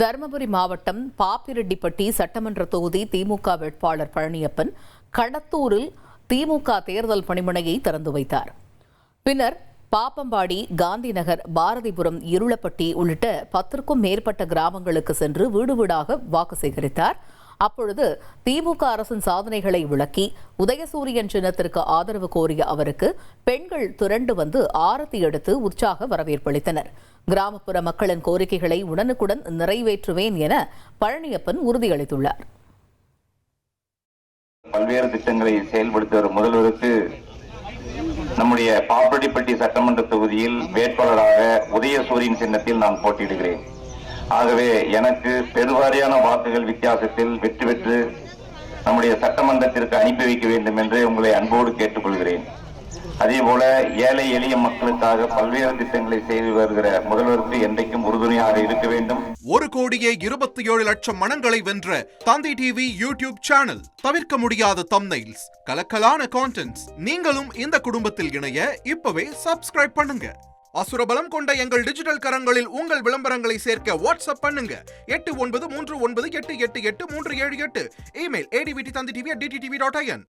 தருமபுரி மாவட்டம் பாப்பிரெட்டிப்பட்டி சட்டமன்ற தொகுதி திமுக வேட்பாளர் பழனியப்பன் கடத்தூரில் திமுக தேர்தல் பணிமனையை திறந்து வைத்தார். பின்னர் பாப்பம்பாடி, காந்திநகர், பாரதிபுரம், இருளப்பட்டி உள்ளிட்ட 10க்கும் மேற்பட்ட கிராமங்களுக்கு சென்று வீடு வீடாக வாக்கு சேகரித்தார். அப்பொழுது திமுக அரசின் சாதனைகளை விளக்கி உதயசூரியன் சின்னத்திற்கு ஆதரவு கோரிய அவருக்கு பெண்கள் திரண்டு வந்து ஆரத்தி எடுத்து உற்சாக வரவேற்பளித்தனர். கிராமப்புற மக்களின் கோரிக்கைகளை உடனுக்குடன் நிறைவேற்றுவேன் என பழனியப்பன் உறுதியளித்துள்ளார். பல்வேறு திட்டங்களை செயல்படுத்தி வரும் முதல்வருக்கு நம்முடைய பாப்பிரெட்டிப்பட்டி சட்டமன்ற தொகுதியில் வேட்பாளராக உதயசூரியன் சின்னத்தில் நான் போட்டியிடுகிறேன். ஆகவே எனக்கு பெருவாரியான வாக்குகள் வித்தியாசத்தில் வெற்றி பெற்று நம்முடைய சட்டமன்றத்திற்கு அனுப்பி வைக்க வேண்டும் என்று உங்களை அன்போடு கேட்டுக்கொள்கிறேன். அதேபோல ஏழை எளிய மக்களுக்காக பல்வேறு திட்டங்களை செய்து வருகிற முதல்வருக்கு என்றைக்கும் உறுதுணையாக இருக்க வேண்டும். 1,27,00,000 மனங்களை வென்ற தந்தி டிவி யூடியூப் சேனல். தவிர்க்க முடியாத தம்ப்நெயில்ஸ், கலக்கலான கான்டென்ட்ஸ். நீங்களும் இந்த குடும்பத்தில் இணைய இப்பவே சப்ஸ்கிரைப் பண்ணுங்க. அசுரபலம் கொண்ட எங்கள் டிஜிட்டல் கரங்களில் உங்கள் விளம்பரங்களை சேர்க்க வாட்ஸ்அப் பண்ணுங்க. 8939888378. Email advtthanditv@dttv.in.